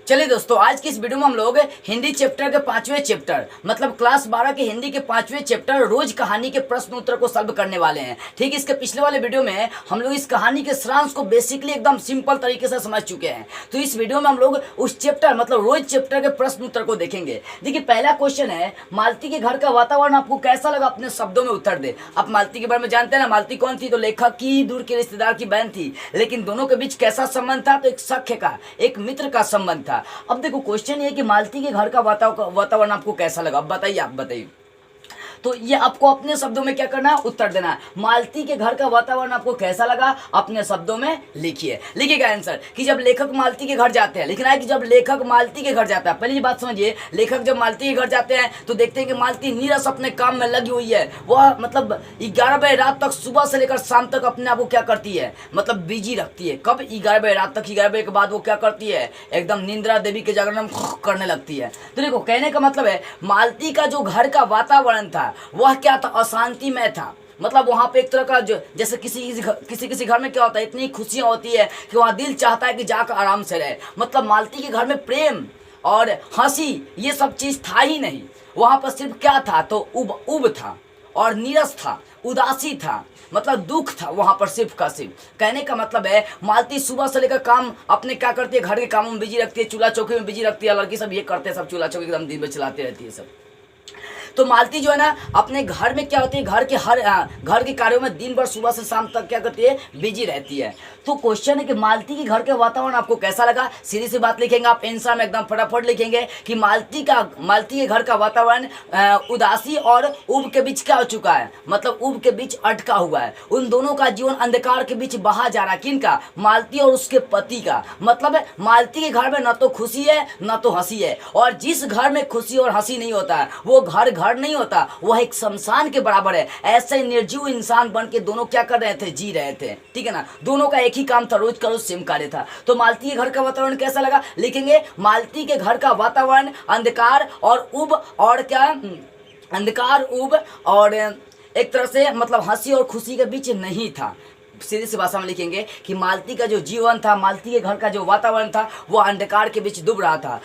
चलिए दोस्तों, आज की इस वीडियो में हम लोग हिंदी चैप्टर के 5वें चैप्टर मतलब क्लास 12 के हिंदी के 5वें चैप्टर रोज कहानी के प्रश्न उत्तर को सॉल्व करने वाले हैं। ठीक, इसके पिछले वाले वीडियो में हम लोग इस कहानी के सारांश को बेसिकली एकदम सिंपल तरीके से समझ चुके हैं। तो इस वीडियो में हम लोग उस चैप्टर मतलब रोज चैप्टर के प्रश्न उत्तर को देखेंगे। देखिए, पहला क्वेश्चन है, मालती के घर का वातावरण आपको कैसा लगा? अपने शब्दों में उत्तर दे। आप मालती के बारे में जानते हैं ना, मालती कौन थी? तो लेखक की दूर के रिश्तेदार की बहन थी, लेकिन दोनों के बीच कैसा संबंध था? तो एक सख्य का, एक मित्र का संबंध था। अब देखो, क्वेश्चन ये कि मालती के घर का वातावरण आपको कैसा लगा? अब बताइए, आप बताइए। तो ये आपको अपने शब्दों में क्या करना है? उत्तर देना है। मालती के घर का वातावरण आपको कैसा लगा? अपने शब्दों में लिखिए। लिखिएगा आंसर कि जब लेखक मालती के घर जाते हैं। लिखना है कि जब लेखक मालती के घर जाता है। पहली बात समझिए, लेखक जब मालती के घर जाते हैं तो देखते हैं कि मालती नीरस अपने काम में लगी हुई है। वह मतलब 11 बजे रात तक, सुबह से लेकर शाम तक अपने आप को क्या करती है? मतलब बिजी रखती है। कब? 11 बजे रात तक। 11 बजे के बाद वो क्या करती है? एकदम निंद्रा देवी के जागरण करने लगती है। तो देखो, कहने का मतलब है मालती का जो घर का वातावरण था वह क्या था? अशांति में था। मतलब वहाँ पे एक तरह का जो जैसे किसी घर में क्या होता है, इतनी खुशियाँ होती है कि वहाँ दिल चाहता है कि जाकर आराम से रहे। मतलब मालती के घर में प्रेम और हंसी ये सब चीज़ था ही नहीं। वहाँ पर सिर्फ क्या था? तो उब था और नीरस था, उदासी था, मतलब दुख था वहाँ पर सिर्फ का सिर्फ। कहने का मतलब है मालती सुबह से लेकर काम अपने क्या करती है? घर के कामों में बिजी रखती है, चूल्हा चौकी में बिजी रखती है। लड़की सब ये करते हैं, सब चूल्हा चौकी एकदम दिन में चलाते रहती है सब। तो मालती जो है ना, अपने घर में क्या होती है? घर के कार्यों में दिन भर सुबह से शाम तक क्या करती है? बिजी रहती है। तो क्वेश्चन है कि मालती के घर के वातावरण आपको कैसा लगा? सीधी सी बात लिखेंगे आप आंसर में, एकदम फटाफट लिखेंगे कि मालती के घर का वातावरण उदासी और उब के बीच क्या हो चुका है? मतलब उब के बीच अटका हुआ है। उन दोनों का जीवन अंधकार के बीच बहा जा रहा है। किनका? मालती और उसके पति का। मतलब मालती के घर में न तो खुशी है न तो हंसी है। और जिस घर में खुशी और हंसी नहीं होता है वो घर नहीं होता, वह एक शमशान के बराबर है। ऐसे निर्जीव इंसान बन के दोनों क्या कर रहे थे? जी रहे थे। ठीक है ना? दोनों का एक ही काम था, रोज का रोज सेम कार्य था। तो मालती के घर का वातावरण कैसा लगा? लिखेंगे मालती के घर का वातावरण अंधकार और उब और क्या? अंधकार, उब और एक तरह से मतलब हंसी और खुशी के बीच नहीं था। सीधी सी भाषा में लिखेंगे कि मालती का जो जीवन था, मालती के घर का जो वातावरण था वो अंधकार के बीच डूब रहा था।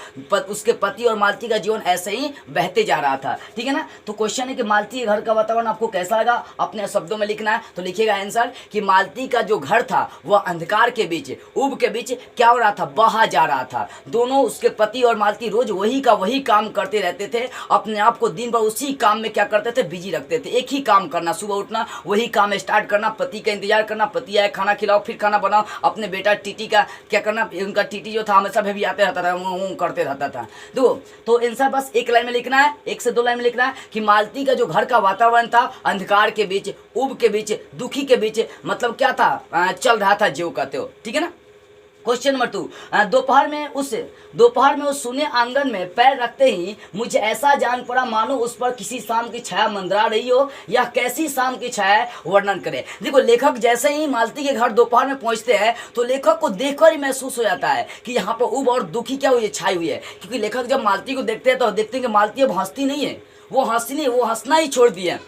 उसके पति और मालती का जीवन ऐसे ही बहते जा रहा था। ठीक है ना? तो क्वेश्चन है कि मालती के घर का वातावरण आपको कैसा लगा? अपने शब्दों में लिखना है। तो लिखिएगा आंसर कि मालती का जो घर था वह अंधकार के बीच, उब के बीच क्या हो रहा था? बहा जा रहा था। दोनों, उसके पति और मालती, रोज वही काम करते रहते थे। अपने आप को दिन भर उसी काम में क्या करते थे? बिजी रखते थे। एक ही काम करना, सुबह उठना, वही काम स्टार्ट करना, पति का इंतजार करना, पति आए खाना खिलाओ, फिर खाना बनाओ। अपने बेटा टीटी का क्या करना? उनका टीटी जो था हमेशा भी आते रहता था, करते रहता था। तो आंसर बस एक लाइन में लिखना है, 1 से 2 लाइन में लिखना है कि मालती का जो घर का वातावरण था अंधकार के बीच, उब के बीच, दुखी के बीच, मतलब क्या था? चल रहा था ज्यों का त्यों। ठीक है ना? क्वेश्चन नंबर 2, दोपहर में उस सुने आंगन में पैर रखते ही मुझे ऐसा जान पड़ा मानो उस पर किसी शाम की छाया मंडरा रही हो। यह कैसी शाम की छाया है? वर्णन करें। देखो, लेखक जैसे ही मालती के घर दोपहर में पहुंचते हैं तो लेखक को देखकर ही महसूस हो जाता है कि यहाँ पर उब और दुखी क्या हुई है? छाई हुई है। क्योंकि लेखक जब मालती को देखते हैं तो देखते हैं कि मालती अब हंसती नहीं है, वो हंसना ही छोड़ दिया।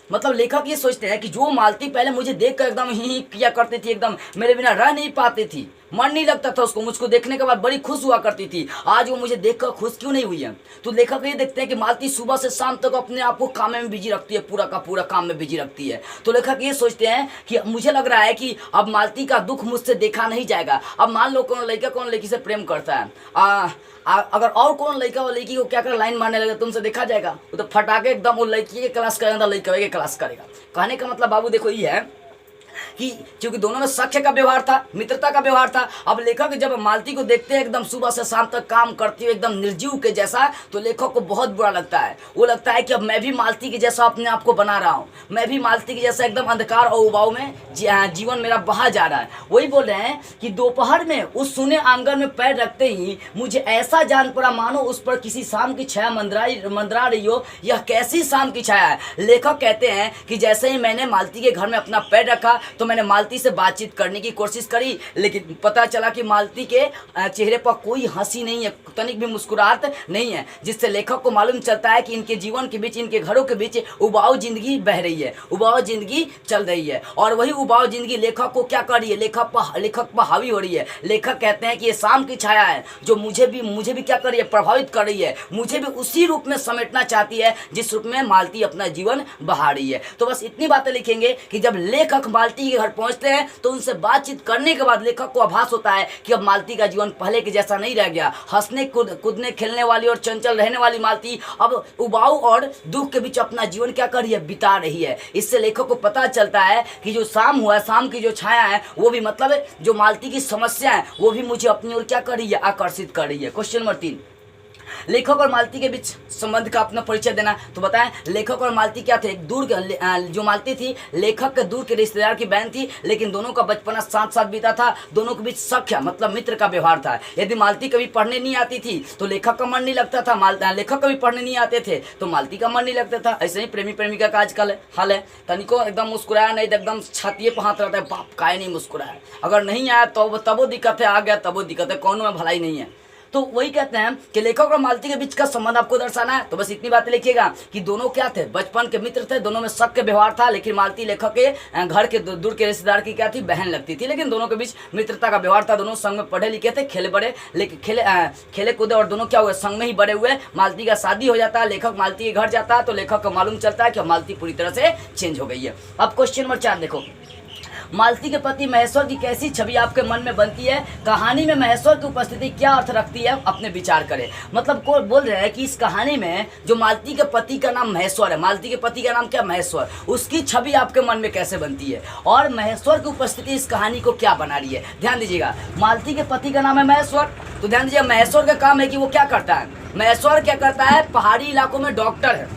मतलब लेखक ये सोचते हैं कि जो मालती पहले मुझे देखकर एकदम ही किया करती थी, एकदम मेरे बिना रह नहीं पाती थी, मन नहीं लगता था उसको, मुझको देखने के बाद बड़ी खुश हुआ करती थी, आज वो मुझे देखकर खुश क्यों नहीं हुई है? तो लेखक ये देखते हैं कि मालती सुबह से शाम तक अपने आप को काम में बिजी रखती है, पूरा का पूरा काम में बिजी रखती है। तो लेखक ये सोचते हैं कि मुझे लग रहा है कि अब मालती का दुख मुझसे देखा नहीं जाएगा। अब मान लो कौन लड़का कौन लड़की से प्रेम करता है, अगर और कौन लड़का और लड़की को क्या कर लाइन मारने लगे, तुमसे देखा जाएगा? वो तो फटाके एकदम वो लड़की के क्लास करेगा, लड़का के क्लास करेगा। कहने का मतलब बाबू देखो ये है कि क्योंकि दोनों में सख्य का व्यवहार था, मित्रता का व्यवहार था। अब लेखक जब मालती को देखते हैं एकदम सुबह से शाम तक काम करती हुई एकदम निर्जीव के जैसा, तो लेखक को बहुत बुरा लगता है। वो लगता है कि अब मैं भी मालती के जैसा अपने आप को बना रहा हूँ, मैं भी मालती के जैसा एकदम अंधकार और उबाऊ में जीवन मेरा बहा जा रहा है। वही बोल रहे हैं कि दोपहर में उस सुने आंगन में पैर रखते ही मुझे ऐसा जान पड़ा मानो उस पर किसी शाम की छाया मंडरा रही हो। यह कैसी शाम की छाया है? लेखक कहते हैं कि जैसे ही मैंने मालती के घर में अपना पैर रखा तो मैंने मालती से बातचीत करने की कोशिश करी, लेकिन पता चला कि मालती के चेहरे पर कोई हंसी नहीं है, तनिक भी मुस्कुराहट नहीं है, जिससे लेखक को मालूम चलता है कि इनके जीवन के बीच, इनके घरों के बीच उबाऊ जिंदगी बह रही है, उबाऊ जिंदगी चल रही है। और वही उबाऊ जिंदगी लेखक को क्या कर रही है, लेखक पर हावी हो रही है। लेखक कहते हैं कि ये शाम की छाया है जो मुझे भी क्या कर रही है, प्रभावित कर रही है, मुझे भी उसी रूप में समेटना चाहती है जिस रूप में मालती अपना जीवन बहा रही है। तो बस इतनी बातें लिखेंगे कि जब लेखक मालती के घर पहुंचते हैं तो उनसे बातचीत करने के बाद लेखक को आभास होता है कि अब मालती का जीवन पहले के जैसा नहीं रह गया। हंसने कूदने खेलने वाली और चंचल रहने वाली मालती अब उबाऊ और दुख के बीच अपना जीवन क्या कर रही है, बिता रही है। इससे लेखक को पता चलता है कि जो शाम हुआ, शाम की जो छाया है वो भी मतलब जो मालती की समस्या है वो भी मुझे अपनी ओर क्या कर रही है, आकर्षित कर रही है। क्वेश्चन नंबर 3, लेखक और मालती के बीच संबंध का अपना परिचय देना। तो बताएं लेखक और मालती क्या थे, एक दूर जो मालती थी लेखक के दूर के रिश्तेदार की बहन थी, लेकिन दोनों का बचपना साथ साथ बीता था, दोनों के बीच सख्य मतलब मित्र का व्यवहार था। यदि मालती कभी पढ़ने नहीं आती थी तो लेखक का मन नहीं लगता था, लेखक कभी पढ़ने नहीं आते थे तो मालती का मन नहीं लगता था। ऐसे ही प्रेमी प्रेमिका का आजकल हाल है, तनिको एकदम मुस्कुराया नहीं तो एकदम छाती पे हाथ रहता है, बाप काहे नहीं मुस्कुराया, अगर नहीं आया तो तबो दिक्कत है, आ गया तबो दिक्कत है, कौनों में भलाई नहीं है। तो वही कहते हैं कि लेखक और मालती के बीच का संबंध आपको दर्शाना है। तो बस इतनी बातें लिखिएगा कि दोनों क्या थे, बचपन के मित्र थे, दोनों में शक के व्यवहार था, लेकिन मालती लेखक के घर के दूर के रिश्तेदार की क्या थी, बहन लगती थी, लेकिन दोनों के बीच मित्रता का व्यवहार था। दोनों संग में पढ़े लिखे थे, खेले बड़े, लेकिन खेले कूदे और दोनों क्या हुए, संग में ही बड़े हुए। मालती का शादी हो जाता है, लेखक मालती के घर जाता है तो लेखक को मालूम चलता है कि मालती पूरी तरह से चेंज हो गई है। अब क्वेश्चन नंबर 4 देखो, मालती के पति महेश्वर की कैसी छवि आपके मन में बनती है, कहानी में महेश्वर की उपस्थिति क्या अर्थ रखती है, अपने विचार करें। मतलब को बोल रहे हैं कि इस कहानी में जो मालती के पति का नाम महेश्वर है, मालती के पति का नाम क्या महेश्वर, उसकी छवि आपके मन में कैसे बनती है और महेश्वर की उपस्थिति इस कहानी को क्या बना रही है। ध्यान दीजिएगा, मालती के पति का नाम है महेश्वर, तो ध्यान दीजिए महेश्वर का काम है कि वो क्या करता है, महेश्वर क्या करता है, पहाड़ी इलाकों में डॉक्टर है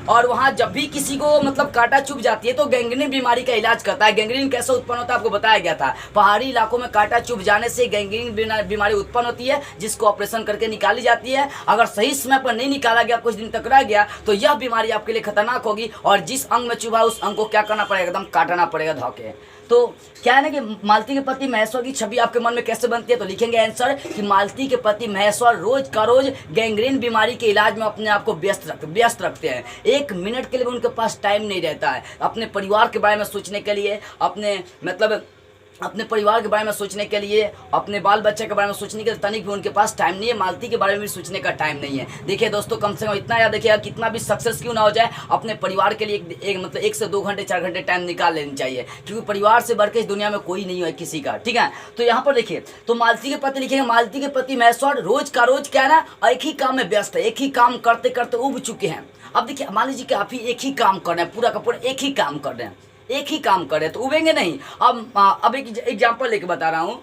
और वहाँ जब भी किसी को मतलब कांटा चुभ जाती है तो गैंग्रीन बीमारी का इलाज करता है। गैंग्रीन कैसे उत्पन्न होता है आपको बताया गया था, पहाड़ी इलाकों में कांटा चुभ जाने से गैंग्रीन बीमारी उत्पन्न होती है जिसको ऑपरेशन करके निकाली जाती है। अगर सही समय पर नहीं निकाला गया, कुछ दिन तक रह गया तो यह बीमारी आपके लिए खतरनाक होगी और जिस अंग में चुभा उस अंग को क्या करना पड़ेगा, एकदम काटना पड़ेगा धोके। तो क्या है ना कि मालती के पति महेश्वर की छवि आपके मन में कैसे बनती है, तो लिखेंगे आंसर कि मालती के पति महेश्वर रोज का रोज गैंग्रीन बीमारी के इलाज में अपने आप को व्यस्त रखते हैं। एक मिनट के लिए उनके पास टाइम नहीं रहता है अपने परिवार के बारे में सोचने के लिए, अपने परिवार के बारे में सोचने के लिए, अपने बाल बच्चे के बारे में सोचने के लिए तनिक भी उनके पास टाइम नहीं है, मालती के बारे में भी सोचने का टाइम नहीं है। देखिए दोस्तों, कम से कम इतना याद रखिएगा, कितना भी सक्सेस क्यों ना हो जाए, अपने परिवार के लिए मतलब 1 से 2 घंटे 4 घंटे टाइम निकाल लेनी चाहिए, क्योंकि परिवार से बढ़ के इस दुनिया में कोई नहीं है किसी का। ठीक है, तो यहाँ पर देखिए, तो मालती के पति लिखेंगे, मालती के पति महेश्वर रोज का रोज क्या है ना, एक ही काम में व्यस्त है, एक ही काम करते करते उब चुके हैं। अब देखिए, मान लीजिए कि आप ही एक ही काम कर रहे हैं, पूरा का पूरा एक ही काम कर रहे हैं, एक ही काम कर रहे हैं तो उबेंगे नहीं। अब एक एग्जांपल लेके बता रहा हूँ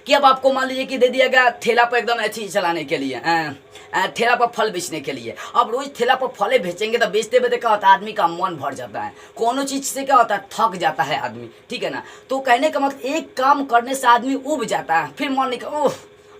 कि अब आपको मान लीजिए कि दे दिया गया ठेला पर एकदम ऐसी चलाने के लिए, ठेला पर फल बेचने के लिए। अब रोज ठेला पर फले बेचेंगे तो बेचते बेचते क्या होता है, आदमी का मन भर जाता है, कोनो चीज से क्या होता है, थक जाता है आदमी। ठीक है ना, तो कहने का मतलब एक काम करने से आदमी उब जाता है, फिर मन नहीं ओह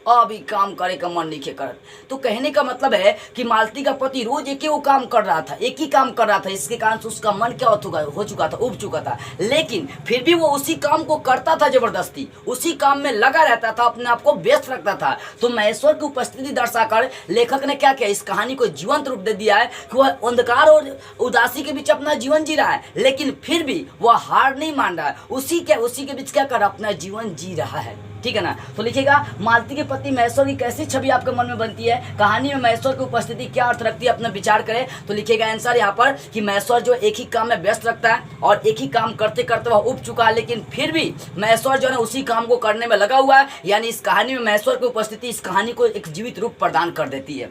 अभी काम करे का मन नहीं करत। तो कहने का मतलब है कि मालती का पति रोज एक ही वो काम कर रहा था, एक ही काम कर रहा था, इसके कारण से उसका मन क्या हो चुका था, उब चुका था, लेकिन फिर भी वो उसी काम को करता था, जबरदस्ती उसी काम में लगा रहता था, अपने आप को व्यस्त रखता था। तो महेश्वर की उपस्थिति दर्शाकर लेखक ने क्या किया, इस कहानी को जीवंत रूप दे दिया है कि वह अंधकार और उदासी के बीच अपना जीवन जी रहा है, लेकिन फिर भी वह हार नहीं मान रहा है, उसी के बीच क्या कर रहा, अपना जीवन जी रहा है। ठीक है ना, तो लिखिएगा, मालती के पति महेश्वर की कैसी छवि आपके मन में बनती है, कहानी में महेश्वर की उपस्थिति क्या अर्थ रखती है, अपना विचार करें। तो लिखिएगा आंसर यहाँ पर कि महेश्वर जो एक ही काम में व्यस्त रखता है और एक ही काम करते करते वह उब चुका है, लेकिन फिर भी महेश्वर जो है उसी काम को करने में लगा हुआ है। यानी इस कहानी में महेश्वर की उपस्थिति इस कहानी को एक जीवित रूप प्रदान कर देती है।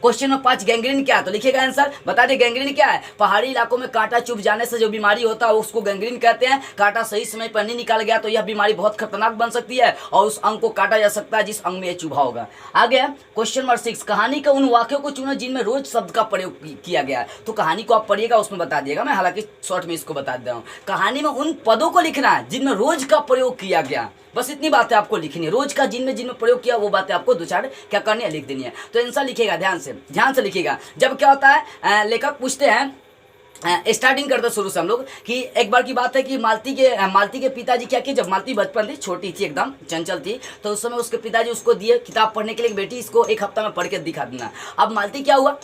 क्वेश्चन नंबर 5, गैंग्रीन क्या है, तो लिखिएगा आंसर, बता दें गैंग्रीन क्या है। पहाड़ी इलाकों में कांटा चुभ जाने से जो बीमारी होता है उसको गैंग्रीन कहते हैं। कांटा सही समय पर नहीं निकाला गया तो यह बीमारी बहुत खतरनाक बन सकती है और उस अंग को काटा जा सकता है जिस अंग में यह चुभा होगा। आगे क्वेश्चन नंबर 6, कहानी के उन वाक्यों को चुनो जिनमें रोज शब्द का प्रयोग किया गया है। तो कहानी को आप पढ़िएगा, उसमें बता दिएगा, मैं हालांकि शॉर्ट में इसको बता दे रहा हूँ। कहानी में उन पदों को लिखना है जिनमें रोज का प्रयोग किया गया, बस इतनी बातें आपको लिखनी है, रोज का जिनमें प्रयोग किया वो बातें आपको 2-4 क्या करनी है, लिख देनी है। तो आंसर लिखिएगा, ध्यान से लिखिएगा। जब क्या होता है, लेखक पूछते हैं स्टार्टिंग करते शुरू से हम लोग कि एक बार की बात है कि मालती के पिताजी क्या किए, जब मालती बचपन थी, छोटी थी, एकदम चंचल थी, तो उस समय उसके पिताजी उसको दिए किताब पढ़ने के लिए, बेटी इसको एक हफ्ता में पढ़ के दिखा देना। अब मालती क्या हुआ,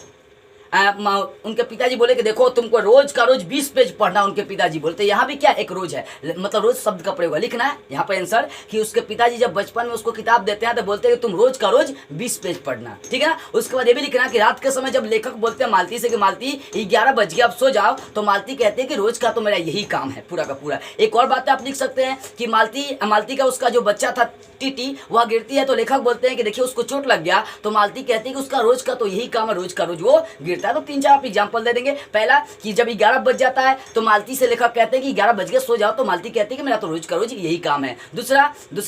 उनके पिताजी बोले कि देखो तुमको रोज का रोज 20 पेज पढ़ना। उनके पिताजी बोलते यहाँ भी क्या एक रोज है, मतलब रोज शब्द का प्रयोग लिखना है यहाँ पर आंसर, कि उसके पिताजी जब बचपन में उसको किताब देते हैं तो बोलते हैं कि तुम रोज का रोज 20 पेज पढ़ना, ठीक है ना। उसके बाद ये भी लिखना कि रात के समय जब लेखक बोलते हैं मालती से कि मालती 11 बज गया अब सो जाओ, तो मालती कहते हैं कि रोज का तो मेरा यही काम है पूरा का पूरा। एक और बात आप लिख सकते हैं कि मालती का उसका जो बच्चा था टीटी वह गिरती है, तो लेखक बोलते हैं कि देखिए उसको चोट लग गया, तो मालती कहती है कि उसका रोज का तो यही काम है, रोज का रोज वो गिरता है। तो 3-4 आप एग्जांपल दे देंगे। पहला कि जब 11 बज जाता है तो मालती से लेखक कहते हैं कि 11 बज गए सो जाओ, तो मालती कहती है कि मेरा तो रोज का रोज यही काम है। दूसरा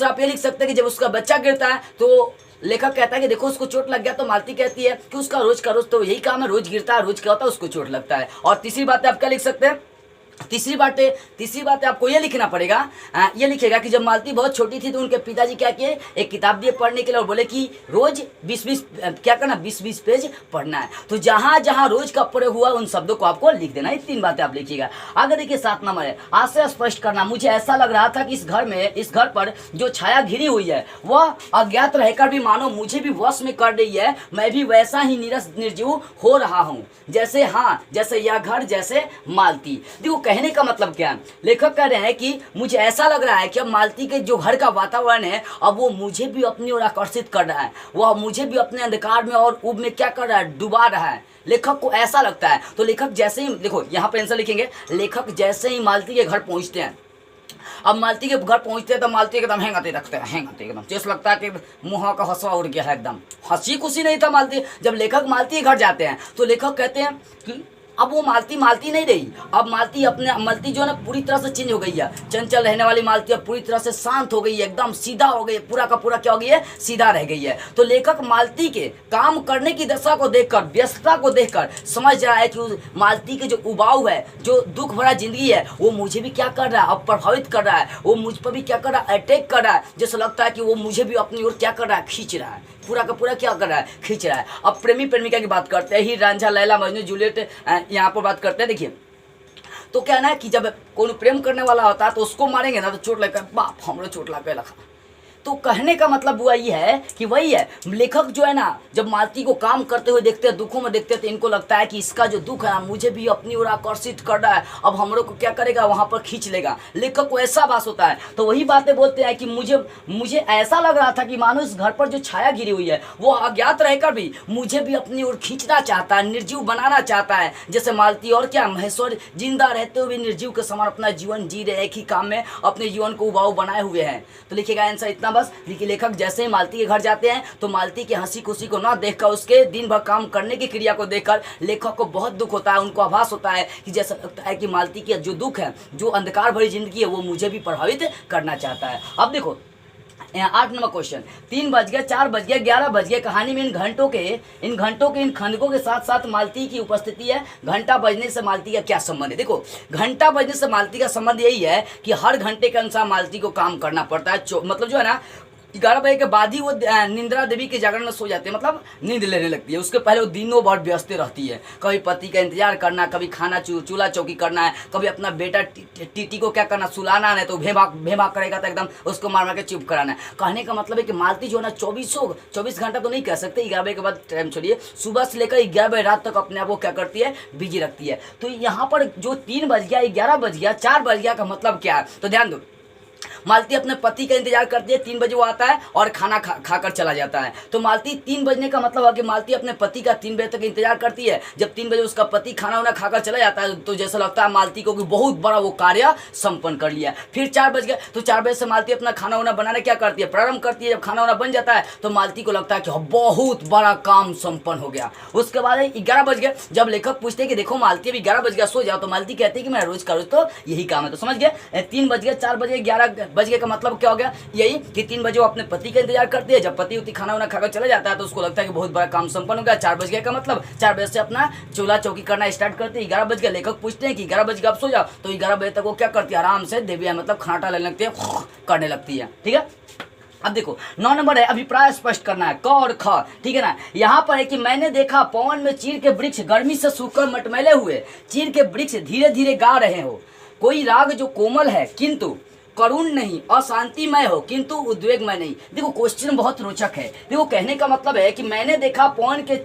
आप ये लिख सकते हैं कि जब उसका बच्चा गिरता है तो लेखक कहता है कि देखो उसको चोट लग गया, तो मालती कहती है कि उसका रोज का रोज तो यही काम है, रोज गिरता है, रोज क्या होता है उसको चोट लगता है। और तीसरी बात आप क्या लिख सकते हैं, तीसरी बात आपको ये लिखना पड़ेगा, ये लिखेगा कि जब मालती बहुत छोटी थी तो उनके पिताजी क्या किए, एक किताब दिए पढ़ने के लिए और बोले कि रोज 20-20 क्या करना, 20-20 पेज पढ़ना है। तो जहां जहां रोज का प्रयोग हुआ उन शब्दों को आपको लिख देना है। 3 बातें आप लिखिएगा। आगे देखिए 7 नंबर है, आशय स्पष्ट करना। मुझे ऐसा लग रहा था कि इस घर पर जो छाया घिरी हुई है वह अज्ञात रहकर भी मानो मुझे भी वश में कर रही है, मैं भी वैसा ही नीरस निर्जीव हो रहा हूँ जैसे यह घर, जैसे मालती। देखो कहने का मतलब क्या है, लेखक कह रहे हैं कि मुझे ऐसा लग रहा है कि अब मालती के जो घर का वातावरण है अब वो मुझे भी अपनी ओर आकर्षित कर रहा है, वह मुझे भी अपने अंधकार में और ऊब में क्या कर रहा है, डुबा रहा है। लेखक को ऐसा लगता है। तो लेखक जैसे ही, देखो यहाँ पे आंसर लिखेंगे, लेखक जैसे ही मालती के घर पहुंचते हैं, अब मालती के घर पहुंचते हैं तो मालती एकदम हेंगाते रखते हैं, एकदम जैसे लगता है कि मुँह का हंसवा उड़ गया है, एकदम हंसी खुशी नहीं था मालती। जब लेखक मालती के घर जाते हैं तो लेखक कहते हैं कि अब वो मालती नहीं रही, अब मालती जो है ना पूरी तरह से चेंज हो गई है। चंचल रहने वाली मालती अब पूरी तरह से शांत हो गई है, एकदम सीधा हो गई, पूरा का पूरा क्या हो गई है, सीधा रह गई है। तो लेखक मालती के काम करने की दशा को देखकर, व्यस्तता को देखकर समझ रहा है कि मालती के जो उबाऊ है, जो दुख भरा जिंदगी है, वो मुझे भी क्या कर रहा है, अब प्रभावित कर रहा है, वो मुझ पर भी क्या कर रहा है, अटैक कर रहा है। जैसे लगता है कि वो मुझे भी अपनी ओर क्या कर रहा है, खींच रहा है, पूरा का पूरा क्या कर रहा है, खींच रहा है। अब प्रेमी प्रेमिका की बात करते हैं, हीर रांझा, लैला मजनू, जूलियट, यहाँ पर बात करते हैं। देखिए तो क्या ना कि जब कोई प्रेम करने वाला होता है तो उसको मारेंगे ना तो चोट लगकर बाप हमरो चोट लग गया। तो कहने का मतलब हुआ ये है कि वही है, लेखक जो है ना जब मालती को काम करते हुए देखते हैं, दुखों में देखते हैं, तो इनको लगता है कि इसका जो दुख है ना मुझे भी अपनी ओर आकर्षित कर रहा है, अब हमरों को क्या करेगा, वहां पर खींच लेगा। लेखक को ऐसा भास होता है। तो वही बातें बोलते हैं कि मुझे ऐसा लग रहा था कि मानो इस घर पर जो छाया गिरी हुई है वो अज्ञात रहकर भी मुझे भी अपनी ओर खींचना चाहता है, निर्जीव बनाना चाहता है, जैसे मालती और क्या महेश्वर जिंदा रहते हुए निर्जीव के समान अपना जीवन जी रहे, एक ही काम में अपने जीवन को उबाऊ बनाए हुए हैं। तो लिखिएगा आंसर इतना बस। देखिए लेखक जैसे ही मालती के घर जाते हैं तो मालती की हंसी खुशी को ना देखकर, उसके दिन भर काम करने की क्रिया को देखकर लेखक को बहुत दुख होता है। उनको आभास होता है कि जैसा लगता है कि मालती की जो दुख है, जो अंधकार भरी जिंदगी है, वो मुझे भी प्रभावित करना चाहता है। अब देखो 8 नंबर क्वेश्चन, 3 बज गए, 4 बज गए, 11 बज गए, कहानी में इन घंटों के इन खंडकों के साथ साथ मालती की उपस्थिति है। घंटा बजने से मालती का क्या संबंध है? देखो घंटा बजने से मालती का संबंध यही है कि हर घंटे के अनुसार मालती को काम करना पड़ता है। मतलब जो है ना 11 बजे के बाद ही वो निंद्रा देवी के जागरण में सो जाते हैं, मतलब नींद लेने लगती है। उसके पहले वो दिनों भर व्यस्त रहती है, कभी पति का इंतजार करना, कभी खाना चूल्हा चौकी करना है, कभी अपना बेटा टीटी को क्या करना, सुलाना है, तो भेभाग करेगा तो एकदम उसको मार मार के चुप कराना है। कहने का मतलब है कि मालती जो है ना 24 घंटा तो नहीं कह सकते, 11 बजे के बाद टाइम छोड़िए, सुबह से लेकर 11 बजे रात तक अपने आप को क्या करती है, बिजी रखती है। तो यहाँ पर जो 3 बज गया, 11 बज गया, 4 बज गया का मतलब क्या है, तो ध्यान दो। मालती अपने पति का इंतजार करती है, 3 बजे वो आता है और खाना खाकर चला जाता है। तो मालती 3 बजने का मतलब है कि मालती अपने पति का 3 बजे तक इंतजार करती है। जब 3 बजे उसका पति खाना वाना खाकर चला जाता है तो जैसा लगता है मालती को कि बहुत बड़ा वो कार्य संपन्न कर लिया। फिर 4 बज गए तो 4 बजे से मालती अपना खाना वाना बनाने क्या करती है, प्रारंभ करती है। जब खाना वाना बन जाता है तो मालती को लगता है कि बहुत बड़ा काम संपन्न हो गया। उसके बाद 11 बज गए, जब लेखक पूछते हैं कि देखो मालती अभी 11 बज गया सो जाओ, तो मालती कहती है कि मेरा रोज का रोज तो यही काम है। तो समझ गए, 3 बज गए, 4 बजे, 11 बज गए का मतलब क्या हो गया, यही कि 3 बजे वो अपने पति का इंतजार करती है। जब पति उती खाना वाना खाकर चला जाता है तो उसको लगता है कि बहुत बड़ा काम संपन्न हो गया। 4 बज गए का मतलब 4 बजे से अपना चूल्हा चौकी करना स्टार्ट करती है। 11 बज गए, लेखक पूछते हैं कि 11 बज गए आप सो जाओ, तो 11 बजे तक वो क्या करती है, आराम से देवी मतलब खाना लेने लगती है, करने लगती है। ठीक है, अब देखो 9 नंबर है अभिप्राय स्पष्ट करना है, क और ख, ठीक है ना। यहाँ पर है कि मैंने देखा पवन में चीर के वृक्ष गर्मी से सूखकर मटमैले हुए, चीर के वृक्ष धीरे धीरे गा रहे हो, कोई राग जो कोमल है किंतु करुण नहीं, अशांतिमय हो किंतु उद्वेगमय नहीं। देखो क्वेश्चन बहुत रोचक है। देखो कहने का मतलब है कि मैंने देखा पवन के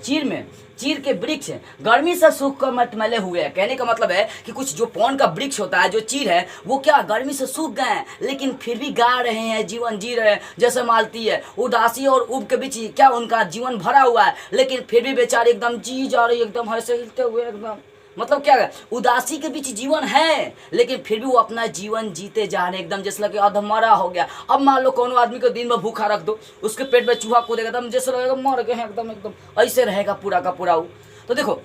चीर के वृक्ष गर्मी से सूख कर मटमैले हुए हैं। कहने का मतलब है कि कुछ जो पवन का वृक्ष होता है, जो चीर है, वो क्या गर्मी से सूख गए हैं, लेकिन फिर भी गा रहे हैं, जीवन जी रहे हैं। जैसे मालती है, उदासी और उब के बीच क्या उनका जीवन भरा हुआ है, लेकिन फिर भी बेचारे एकदम जी जा रही, एकदम ऐसे हिलते हुए, एकदम मतलब क्या है, उदासी के बीच जीवन है, लेकिन फिर भी वो अपना जीवन जीते जा रहे हैं, एकदम जैसे लगे अधमरा हो गया। अब मान लो कोनो आदमी को दिन में भूखा रख दो, उसके पेट में चूहा कूदेगा, एकदम जैसे लगेगा मर गए हैं, एकदम एकदम ऐसे रहेगा पूरा का पूरा वो। तो देखो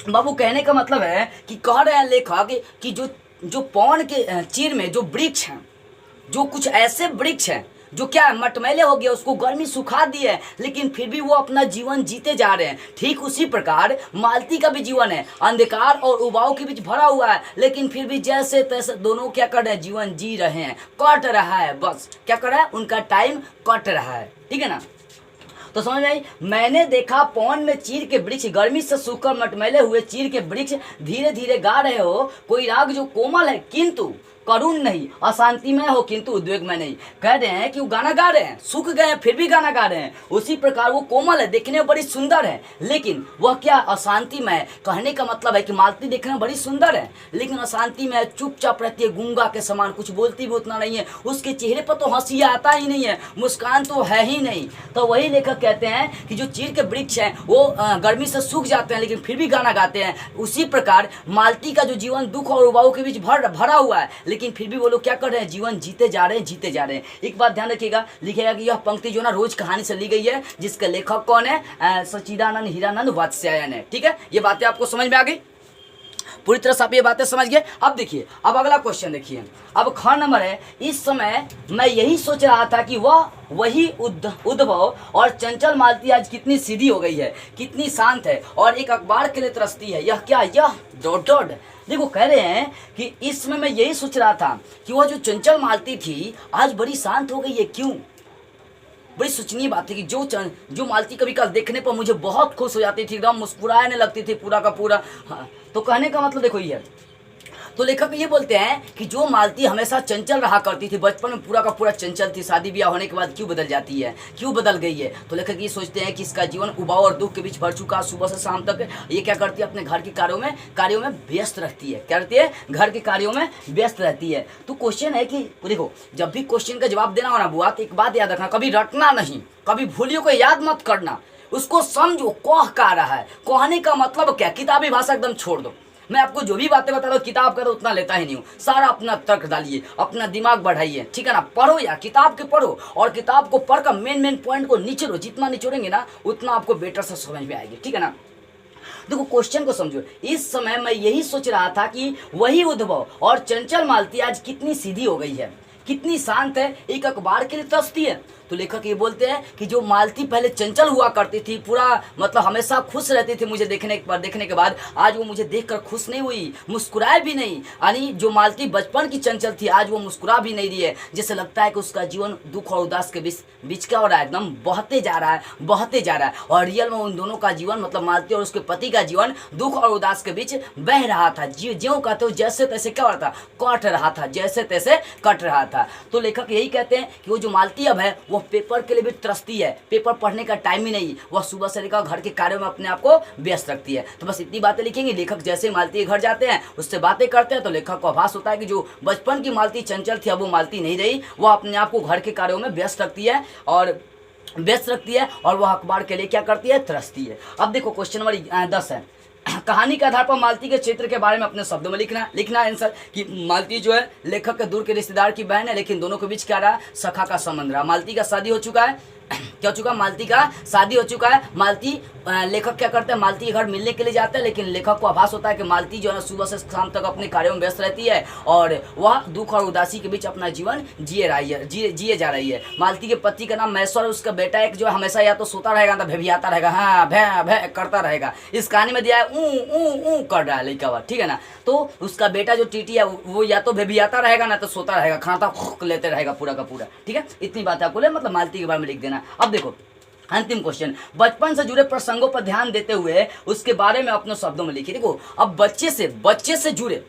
बाबू कहने का मतलब है कि कह रहे हैं लेखक कि जो पवन के चीर में जो वृक्ष हैं, जो कुछ ऐसे वृक्ष हैं जो क्या है मटमैले हो गया, उसको गर्मी सुखा दी है, लेकिन फिर भी वो अपना जीवन जीते जा रहे हैं। ठीक उसी प्रकार मालती का भी जीवन है, अंधकार और उबाऊ के बीच भरा हुआ है, लेकिन फिर भी जैसे तैसे दोनों क्या कर रहे हैं, जीवन जी रहे हैं, कट रहा है, बस क्या कर रहा है, उनका टाइम कट रहा है, ठीक है ना। तो समझ आई, मैंने देखा पवन में चीर के वृक्ष गर्मी से सूखकर मटमैले हुए, चीर के वृक्ष धीरे धीरे गा रहे हो, कोई राग जो कोमल है किंतु करुण नहीं, अशांति में हो किंतु उद्वेग में नहीं। कह रहे हैं कि वो गाना गा रहे हैं, सूख गए हैं फिर भी गाना गा रहे हैं। उसी प्रकार वो कोमल है, देखने में बड़ी सुंदर है, लेकिन वह क्या अशांति में है। कहने का मतलब है कि मालती देखने में बड़ी सुंदर है, लेकिन अशांति में है, चुपचाप रहती है, गूंगा के समान, कुछ बोलती भी उतना नहीं है, उसके चेहरे पर तो हंसी आता ही नहीं है, मुस्कान तो है ही नहीं। तो वही लेखक कहते हैं कि जो चीर के वृक्ष हैं वो गर्मी से सूख जाते हैं, लेकिन फिर भी गाना गाते हैं। उसी प्रकार मालती का जो जीवन दुख और उबाऊ के बीच भरा हुआ है, लेकिन फिर भी वो लोग क्या कर रहे हैं, जीवन जीते जा रहे हैं, जीते जा रहे हैं। एक बात ध्यान रखिएगा, लिखेगा कि यह पंक्ति जो ना रोज कहानी से ली गई है, जिसके लेखक कौन है, सच्चिदानंद हीरानंद वात्स्यायन है, ठीक है। ये बातें आपको समझ में आ गई, पूरी तरह से आप ये बातें समझ गए। अब देखिए, अब अगला क्वेश्चन देखिए, अब ख नंबर है, इस समय मैं यही सोच रहा था कि वह वही उद्भव और चंचल मालती आज कितनी सीधी हो गई है, कितनी शांत है और एक अखबार के लिए तरसती है। यह क्या, यह डॉट डॉट। देखो कह रहे हैं कि इस समय मैं यही सोच रहा था कि वह जो चंचल मालती थी आज बड़ी शांत हो गई है। क्यों? बड़ी सोचनीय बात है कि जो मालती कभी कल देखने पर मुझे बहुत खुश हो जाती थी, एकदम मुस्कुराने लगती थी पूरा का पूरा। हाँ, तो कहने का मतलब देखो ये, तो लेखक ये बोलते हैं कि जो मालती हमेशा चंचल रहा करती थी, बचपन में पूरा का पूरा चंचल थी, शादी ब्याह होने के बाद क्यों बदल जाती है, क्यों बदल गई है। तो लेखक ये सोचते हैं कि इसका जीवन उबाऊ और दुख के बीच भर चुका, सुबह से शाम तक ये क्या करती है, अपने घर के कार्यों में व्यस्त रहती है। क्या करती है? घर के कार्यों में व्यस्त रहती है। तो क्वेश्चन है कि देखो, जब भी क्वेश्चन का जवाब देना हो ना बुआ, तो एक बात याद रखना, कभी रटना नहीं, कभी भूलियों को याद मत करना, उसको समझो। कह का रहा है, कहने का मतलब क्या, किताबी भाषा एकदम छोड़ दो। मैं आपको जो भी बातें बता रहा हूँ किताब का तो उतना लेता ही नहीं हूँ, सारा अपना तर्क डालिए, अपना दिमाग बढ़ाइए, ठीक है ना। पढ़ो या किताब के पढ़ो, और किताब को पढ़कर मेन पॉइंट को निचोड़ो, जितना निचोड़ेंगे ना उतना आपको बेटर से समझ में आएगी, ठीक है ना। देखो क्वेश्चन को समझो, इस समय मैं यही सोच रहा था कि वही उद्भव और चंचल मालती आज कितनी सीधी हो गई है, कितनी शांत है, एक अखबार के लिए तरसती है। तो लेखक ये बोलते हैं कि जो मालती पहले चंचल हुआ करती थी, पूरा मतलब हमेशा खुश रहती थी मुझे देखने के बाद, आज वो मुझे देखकर खुश नहीं हुई, मुस्कुराए भी नहीं। यानी जो मालती बचपन की चंचल थी आज वो मुस्कुरा भी नहीं रही है, जैसे लगता है कि उसका जीवन दुख और उदास के बीच क्या हो रहा है, एकदम बहते जा रहा है। और रियल में उन दोनों का जीवन, मतलब मालती और उसके पति का जीवन दुख और उदास के बीच बह रहा था। ज्यों कहते हो जैसे तैसे क्या हो रहा था, कट रहा था, जैसे तैसे कट रहा था। तो लेखक यही कहते हैं कि वो जो मालती अब है वो पेपर के लिए भी तरसती है, पेपर पढ़ने का टाइम ही नहीं, वह सुबह से लेकर घर के कार्यों में अपने आप को व्यस्त रखती है। तो बस इतनी बातें लिखेंगे। लेखक जैसे मालती के घर जाते हैं, उससे बातें करते हैं, तो लेखक को आभास होता है कि जो बचपन की मालती चंचल थी अब वो मालती नहीं रही, वह अपने आप को घर के कार्यों में व्यस्त रखती है और वह अखबार के लिए क्या करती है, तरसती है। अब देखो क्वेश्चन नंबर 10 है, कहानी के आधार पर मालती के क्षेत्र के बारे में अपने शब्दों में लिखना आंसर कि मालती जो है लेखक के दूर के रिश्तेदार की बहन है, लेकिन दोनों के बीच क्या रहा, सखा का संबंध रहा। मालती का शादी हो चुका है क्या हो चुका, मालती का शादी हो चुका है। मालती लेखक क्या करते हैं, मालती के घर मिलने के लिए जाते हैं, लेकिन लेखक को आभास होता है कि मालती जो है सुबह से शाम तक अपने कार्यों में व्यस्त रहती है और वह दुख और उदासी के बीच अपना जीवन जिए जा रही है। मालती के पति का नाम महेश्वर, उसका बेटा एक जो है हमेशा या तो सोता रहेगा ना भेभियाता रहेगा, हाँ भै भै करता रहेगा। इस कहानी में दिया है ऊ कर रहा है लड़का, ठीक है ना। तो उसका बेटा जो टीटी है वो या तो भेभियाता रहेगा ना तो सोता रहेगा, खाना लेते रहेगा पूरा का पूरा, ठीक है। इतनी बात आपको मतलब मालती के बारे में लिख देना। अब देखो अंतिम क्वेश्चन, बचपन से जुड़े प्रसंगों पर ध्यान देते हुए उसके बारे में अपने शब्दों में लिखिए। देखो अब बच्चे से जुड़े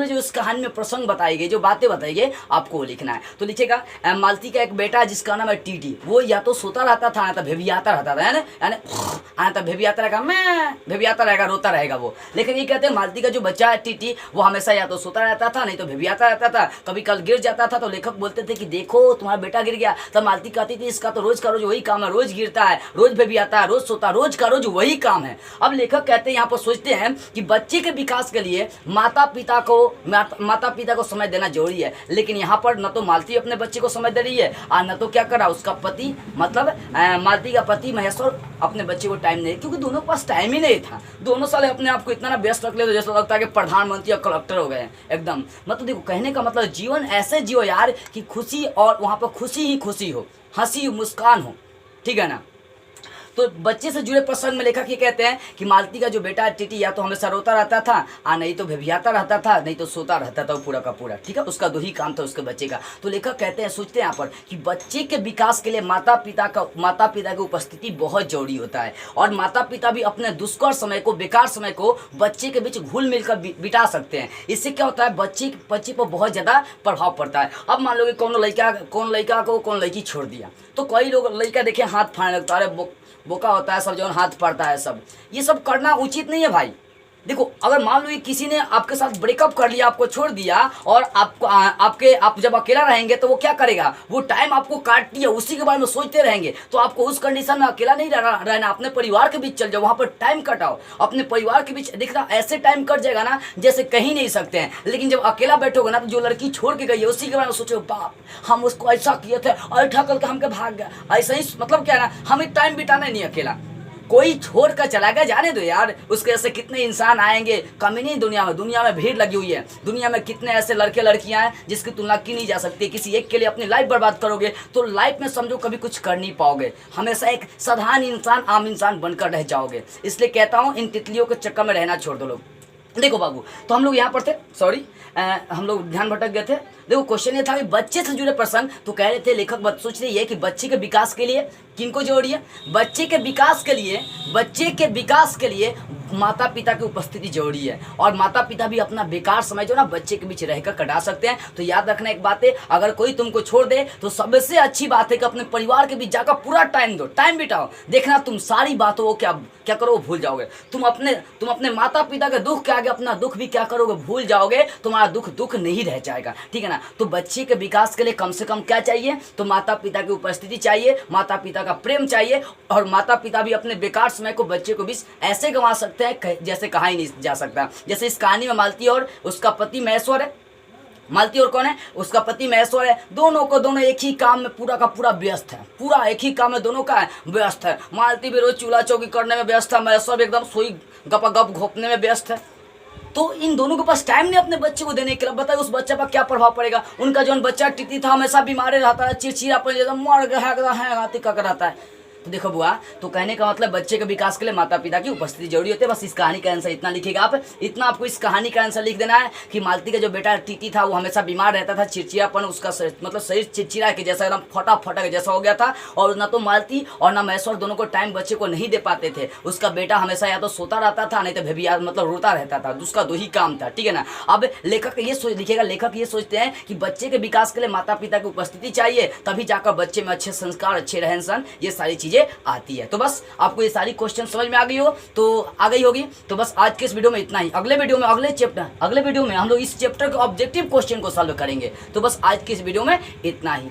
जो इस कहानी में प्रसंग बताई गई, जो बातें बताई गई, आपको वो लिखना है। तो लिखिएगा मालती का एक बेटा है जिसका नाम है टीटी, वो या तो सोता रहता था या तो भेभियाता रहता था, यानी तो भेभियाता रहेगा, मैं भेभियाता रहेगा, रोता रहेगा वो। लेकिन ये कहते हैं मालती का जो बच्चा है टीटी वो हमेशा या तो सोता रहता था नहीं तो भेभियाता रहता था। कभी कल गिर जाता था तो लेखक बोलते थे कि देखो तुम्हारा बेटा गिर गया, तब मालती कहती थी इसका तो रोज का रोज वही काम है, रोज गिरता है, रोज भेभियाता है, रोज सोता, रोज का रोज वही काम है। अब लेखक कहते हैं यहाँ पर सोचते हैं कि बच्चे के विकास के लिए माता पिता को समय देना जरूरी है। लेकिन यहाँ पर न तो मालती अपने बच्चे को समय दे रही है और न तो क्या करा उसका पति, मतलब मालती का पति महेश्वर अपने बच्चे को टाइम नहीं, क्योंकि दोनों के पास टाइम ही नहीं था। दोनों साल अपने आप को इतना व्यस्त रख ले तो जैसा लगता है कि प्रधानमंत्री और कलेक्टर हो गए एकदम। मतलब देखो कहने का मतलब जीवन ऐसे जियो यार कि खुशी और वहाँ पर खुशी ही खुशी हो, हंसी मुस्कान हो, ठीक है ना। तो बच्चे से जुड़े प्रसंग में लेखक ये कहते हैं कि मालती का जो बेटा टीटी या तो हमेशा रोता रहता था और नहीं तो भेभियाता रहता था, नहीं तो सोता रहता था वो पूरा का पूरा, ठीक है। उसका दो ही काम था उसके बच्चे का। तो लेखक कहते हैं, सोचते हैं यहाँ पर कि बच्चे के विकास के लिए माता पिता की उपस्थिति बहुत जरूरी होता है और माता पिता भी अपने दुष्कर समय को, बेकार समय को बच्चे के बीच घुल मिल कर बिता सकते हैं। इससे क्या होता है, बच्चे पर बहुत ज़्यादा प्रभाव पड़ता है। अब मान लो कि कौन लड़का को कौन लड़की छोड़ दिया, तो कई लोग लड़का देखे हाथ फाड़ने लगता है, अरे बोका होता है सब, जो हाथ पड़ता है सब, ये सब करना उचित नहीं है भाई। देखो अगर मान लो किसी ने आपके साथ ब्रेकअप कर लिया, आपको छोड़ दिया और आप जब अकेला रहेंगे तो वो क्या करेगा, वो टाइम आपको काट दिया उसी के बारे में सोचते रहेंगे। तो आपको उस कंडीशन में अकेला नहीं रहना, अपने परिवार के बीच चल जाओ, वहाँ पर टाइम कटाओ अपने परिवार के बीच। देखना ऐसे टाइम कट जाएगा ना जैसे कहीं नहीं सकते हैं। लेकिन जब अकेला बैठोगे ना तो जो लड़की छोड़ के गई है उसी के बारे में सोचो, बाप हम उसको ऐसा किए थे और उठा करके हमके भाग गया, ऐसा ही मतलब क्या है ना, हमें टाइम बिताना नहीं अकेला। कोई छोड़ कर चला गया, जाने दो यार, उसके ऐसे कितने इंसान आएंगे, कमी नहीं दुनिया में भीड़ लगी हुई है। दुनिया में कितने ऐसे लड़के लड़कियां हैं जिसकी तुलना की नहीं जा सकती। किसी एक के लिए अपनी लाइफ बर्बाद करोगे तो लाइफ में समझो कभी कुछ कर नहीं पाओगे, हमेशा एक साधारण इंसान, आम इंसान बनकर रह जाओगे। इसलिए कहता हूँ इन तितलियों के चक्कर में रहना छोड़ दो लोग। देखो बाबू, तो हम लोग यहाँ पर थे, सॉरी हम लोग ध्यान भटक गए थे। देखो क्वेश्चन ये था कि बच्चे से जुड़े प्रसंग, तो कह रहे थे लेखक सोच रही है कि बच्चे के विकास के लिए किनको जरूरी है, बच्चे के विकास के लिए माता पिता की उपस्थिति जरूरी है। और माता पिता भी अपना बेकार समय जो ना बच्चे के बीच रहकर कटा सकते हैं। तो याद रखना एक बात है, अगर कोई तुमको छोड़ दे तो सबसे अच्छी बात है कि अपने परिवार के बीच जाकर पूरा टाइम दो, टाइम बिताओ। देखना तुम सारी बातों को क्या करो भूल जाओगे। तुम अपने माता पिता के दुख के आगे अपना दुख भी क्या करोगे, भूल जाओगे। तुम्हारा दुख नहीं रह जाएगा, ठीक है ना। तो बच्चे के विकास के लिए कम से कम क्या चाहिए, तो माता पिता की उपस्थिति चाहिए, माता पिता का प्रेम चाहिए। और माता पिता भी अपने बेकार समय को बच्चे को बीच ऐसे गंवा सकते हैं जैसे कहा ही नहीं जा सकता। जैसे इस कहानी में मालती और उसका पति महेश्वर है, मालती और कौन है, उसका पति महेश्वर है। दोनों एक ही काम में पूरा का पूरा व्यस्त है, पूरा एक ही काम में दोनों का व्यस्त है। मालती भी रोज चूल्हा चौकी करने में व्यस्त है, महेश्वर भी एकदम सोई गपागप घोपने में व्यस्त है। तो इन दोनों के पास टाइम नहीं अपने बच्चे को देने के लिए। बताइए उस बच्चे पर क्या प्रभाव पड़ेगा। उनका जो बच्चा टिटी था हमेशा बीमार रहता है, चिड़चिड़ापन जैसा मर गया रहता है। तो देखो बुआ, तो कहने का मतलब बच्चे के विकास के लिए माता पिता की उपस्थिति जरूरी होती है। बस इस कहानी का आंसर इतना लिखिएगा आप, इतना आपको इस कहानी का आंसर लिख देना है कि मालती का जो बेटा टीटी था वो हमेशा बीमार रहता था, चिड़चिड़ापन, उसका मतलब शरीर चिड़चिड़ा के जैसा एकदम फटा के जैसा हो गया था। और ना तो मालती और ना महेश्वर दोनों को टाइम बच्चे को नहीं दे पाते थे। उसका बेटा हमेशा या तो सोता रहता था नहीं तो भेभिया मतलब रोता रहता था, उसका दो ही काम था, ठीक है ना। अब लेखक ये लिखेगा, लेखक ये सोचते हैं कि बच्चे के विकास के लिए माता पिता की उपस्थिति चाहिए, तभी जाकर बच्चे में अच्छे संस्कार, अच्छे रहन सहन, ये सारी चीजें आती है। तो बस आपको ये सारी क्वेश्चन समझ में आ गई होगी। तो बस आज के इस वीडियो में इतना ही। अगले वीडियो में हम लोग इस चैप्टर के ऑब्जेक्टिव क्वेश्चन को सॉल्व करेंगे। तो बस आज के इस वीडियो में इतना ही।